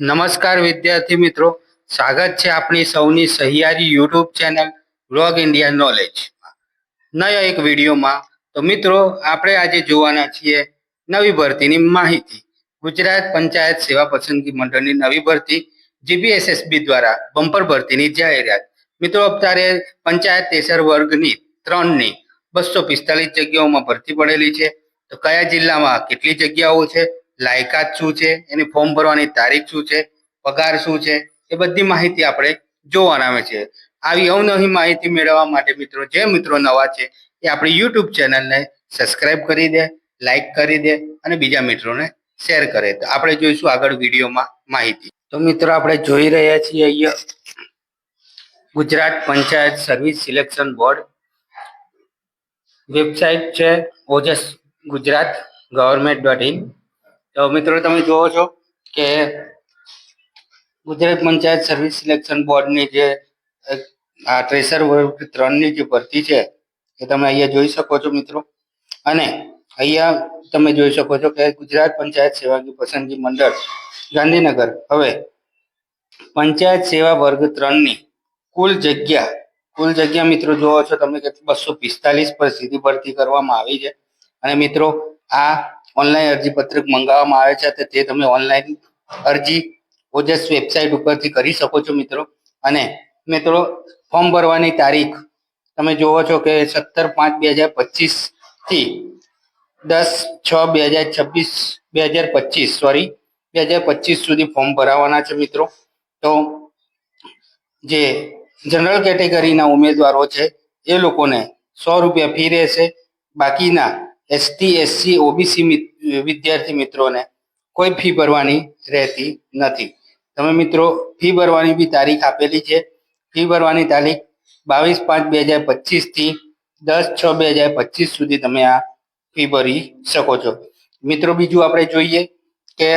નમસ્કાર વિદ્યાર્થી મિત્રો, સ્વાગત છે આપણી સૌની સહિયારી YouTube channel vlog India knowledge નયા એક વિડીયોમાં. તો મિત્રો, આપણે આજે જોવાના છીએ નવી ભરતીની માહિતી. ગુજરાત પંચાયત સેવા પસંદગી મંડળની નવી ભરતી જીપીએસએસબી દ્વારા બમ્પર ભરતીની જાહેરાત. મિત્રો, અત્યારે પંચાયત તેસર વર્ગની 3ની 245 જગ્યાઓમાં ભરતી પડેલી છે. તો કયા જિલ્લામાં કેટલી જગ્યાઓ છે, લાયકાત શું છે, એની ફોર્મ ભરવાની તારીખ શું છે, પગાર શું છે, એ બધી માહિતી આપણે જોવાના છે. આવી અવનવી માહિતી મેળવવા માટે મિત્રો, જે મિત્રો નવા છે એ આપણી યુટ્યુબ ચેનલને સબસ્ક્રાઇબ કરી દે, લાઈક કરી દે અને બીજા મિત્રોને શેર કરે. તો આપણે જોઈશું આગળ વિડીયોમાં માહિતી. તો મિત્રો, આપણે જોઈ રહ્યા છીએ અહીંયા Gujarat panchayat service selection board website છે ઓજસ ગુજરાત ગવર્મેન્ટ.in. તો મિત્રો, તમે જુઓ છો કે ગુજરાત પંચાયત સર્વિસ સિલેક્શન બોર્ડની જે આ ટ્રેસર વર્ગ 3ની જે ભરતી છે એ તમે અહીંયા જોઈ શકો છો મિત્રો. અને અહીંયા તમે જોઈ શકો છો કે ગુજરાત પંચાયત સેવા પસંદગી મંડળ ગાંધીનગર હવે પંચાયત સેવા વર્ગ 3ની કુલ જગ્યા મિત્રો જુઓ છો તમે કે 245 પર સીધી ભરતી કરવામાં આવી છે. અને મિત્રો, આ ઓનલાઈન અરજી પત્રક મંગાવવામાં આવે છે, તે તમે ઓનલાઈન અરજી ઓજસ વેબસાઇટ ઉપરથી કરી શકો છો મિત્રો. અને મિત્રો, ફોર્મ ભરવાની તારીખ તમે જુઓ છો કે 17/5/2025 થી 10/6/2025 સુધી ફોર્મ ભરાવાના છે મિત્રો. તો જે જનરલ કેટેગરીના ઉમેદવારો છે એ લોકોને 100 રૂપિયા ફી રહેશે. બાકીના એસટી, એસસી, ઓબીસી વિદ્યાર્થી મિત્રોને કોઈ ફી ભરવાની રહેતી નથી. તમે મિત્રો, ફી ભરવાની બી તારીખ આપેલી છે. ફી ભરવાની તારીખ 22/5/2025 થી 10/6/2025 સુધી તમે આ ફી ભરી શકો છો મિત્રો. બીજું આપણે જોઈએ કે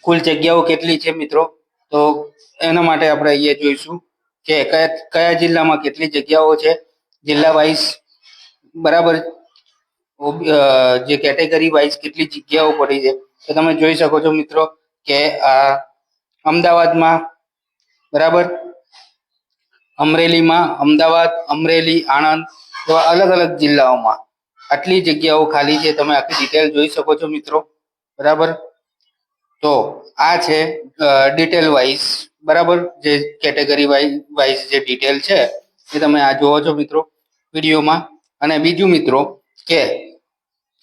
કુલ જગ્યાઓ કેટલી છે મિત્રો. તો એના માટે આપણે અહીંયા જોઈશું કે કયા જિલ્લામાં કેટલી જગ્યાઓ છે, જિલ્લા વાઇઝ બરાબર, જે કેટેગરી વાઇઝ કેટલી જગ્યાઓ પડી છે. તો તમે જોઈ શકો છો મિત્રો કે આ અમદાવાદમાં બરાબર, અમદાવાદ, અમરેલી, આણંદ એવા અલગ અલગ જિલ્લાઓમાં આટલી જગ્યાઓ ખાલી છે. તમે આખી ડિટેલ જોઈ શકો છો મિત્રો બરાબર. તો આ છે ડિટેલ વાઇઝ બરાબર, જે કેટેગરી વાઇઝ જે ડિટેલ છે એ તમે આ જોવો છો મિત્રો વિડીયોમાં. અને બીજું મિત્રો કે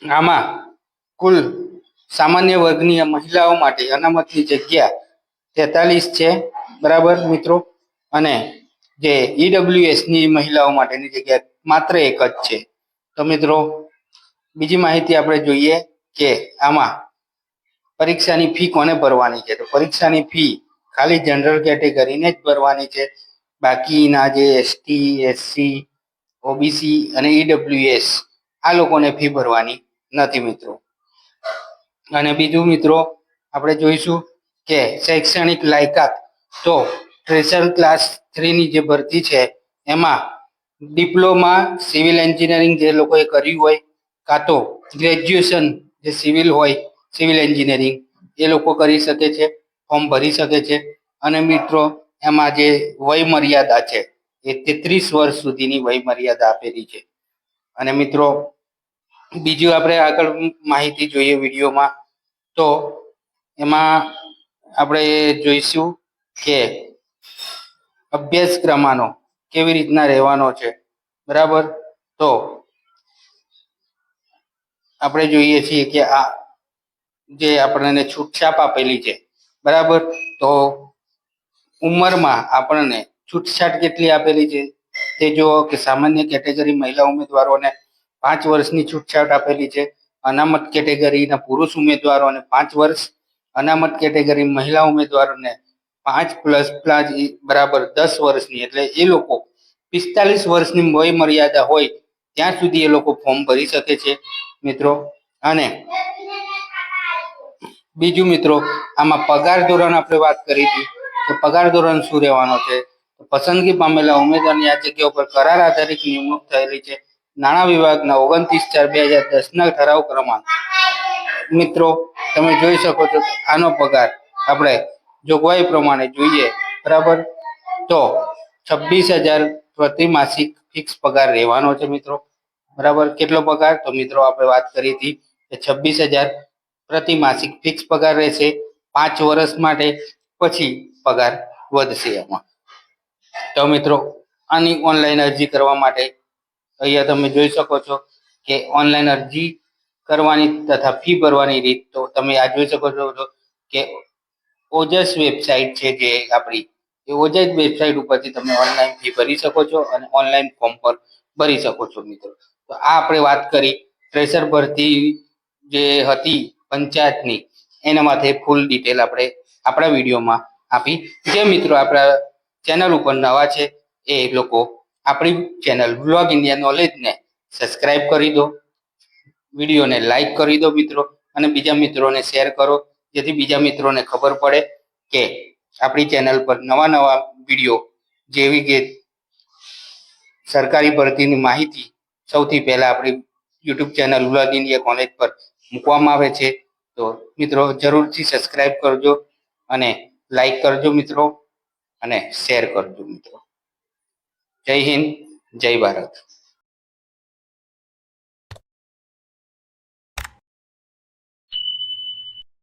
આમાં કુલ સામાન્ય વર્ગની મહિલાઓ માટે અનામતની જગ્યા 43 છે બરાબર મિત્રો. અને જે ઈડબ્લ્યુએસની મહિલાઓ માટેની જગ્યા માત્ર 1 જ છે. તો મિત્રો, બીજી માહિતી આપણે જોઈએ કે આમાં પરીક્ષાની ફી કોને ભરવાની છે. તો પરીક્ષાની ફી ખાલી જનરલ કેટેગરીને જ ભરવાની છે. બાકીના જે એસટી, એસસી, ઓબીસી અને ઈડબ્લ્યુએસ આ લોકોને ફી ભરવાની નથી મિત્રો. અને બીજું મિત્રો, આપણે જોઈશું કે શૈક્ષણિક લાયકાત. તો ટ્રેસર ક્લાસ 3ની જે ભરતી છે એમાં ડિપ્લોમા સિવિલ એન્જિનિયરિંગ જે લોકોએ કર્યું હોય, કાં તો ગ્રેજ્યુએશન જે સિવિલ હોય, સિવિલ એન્જિનિયરિંગ એ લોકો કરી શકે છે, ફોર્મ ભરી શકે છે. અને મિત્રો, એમાં જે વય મર્યાદા છે એ 33 વર્ષ સુધીની વય મર્યાદા આપેલી છે. અને મિત્રો, બીજું આપણે આગળ માહિતી જોઈએ વિડીયોમાં. તો એમાં આપણે જોઈશું કે અભ્યાસક્રમનો કેવી રીતના રહેવાનો છે બરાબર. તો આપણે જોઈએ છીએ કે આ જે આપણને છૂટછાપ આપેલી છે બરાબર. તો ઉંમરમાં આપણને છૂટછાટ કેટલી આપેલી છે તે જુઓ કે સામાન્ય કેટેગરી મહિલા ઉમેદવારોને 5 વર્ષની છૂટછાટ આપેલી છે. અનામત કેટેગરીના પુરુષ ઉમેદવારોને 5 વર્ષ, અનામત કેટેગરી મહિલા ઉમેદવારોને 5+5 બરાબર 10 વર્ષની, એટલે એ લોકો 45 વર્ષની વય મર્યાદા હોય ત્યાં સુધી એ લોકો ફોર્મ ભરી શકે છે મિત્રો. અને બીજું મિત્રો, આમાં પગાર ધોરણ આપણે વાત કરી હતી તો પગાર ધોરણ શું રહેવાનો છે. પસંદગી પામેલા ઉમેદવારની આ જગ્યા ઉપર કરાર આધારિત નિમણૂક થયેલી છે. નાણાં વિભાગના 29/4/2010 ઠરાવ ક્રમાંક મિત્રો તમે જોઈ શકો છો. આનો પગાર આપણે જોગવાઈ પ્રમાણે જોઈએ બરાબર તો 26,000 પ્રતિ માસિક ફિક્સ પગાર રહેવાનો છે મિત્રો. બરાબર, કેટલો પગાર? તો મિત્રો આપણે વાત કરી હતી કે 26,000 પ્રતિ માસિક ફિક્સ પગાર રહેશે 5 વર્ષ માટે, પછી પગાર વધશે એમાં. તો મિત્રો આની ઓનલાઈન અરજી કરવા માટે અહીંયા તમે જોઈ શકો છો કે ઓનલાઈન અરજી કરવાની તથા ફી ભરવાની રીત તો તમે આ જોઈ શકો છો કે ઓજસ વેબસાઇટ છે જે આપણી, એ ઓજસ વેબસાઇટ ઉપરથી તમે ઓનલાઈન ફી ભરી શકો છો અને ઓનલાઈન ફોર્મ પર ભરી શકો છો મિત્રો. તો આ આપણે વાત કરી ફ્રેશર ભરતી જે હતી પંચાયતની, એના માટે ફૂલ ડિટેલ આપણે આપણા વિડીયોમાં આપી. જે મિત્રો આપણા ચેનલ ઉપર નવા છે એ લોકો આપણી ચેનલ વ્લોગ ઇન્ડિયા નોલેજને સબસ્ક્રાઇબ કરી દો, વિડીયોને લાઈક કરી દો મિત્રો, અને બીજા મિત્રોને શેર કરો, જેથી બીજા મિત્રોને ખબર પડે કે આપણી ચેનલ પર નવા નવા વિડીયો જેવી કે સરકારી ભરતીની માહિતી સૌથી પહેલા આપણી YouTube channel vlog India college પર મૂકવામાં આવે છે. તો મિત્રો જરૂરથી સબસ્ક્રાઇબ કરજો અને લાઈક કરજો મિત્રો, અને શેર કરજો મિત્રો. જય હિન્દ, જય ભારત.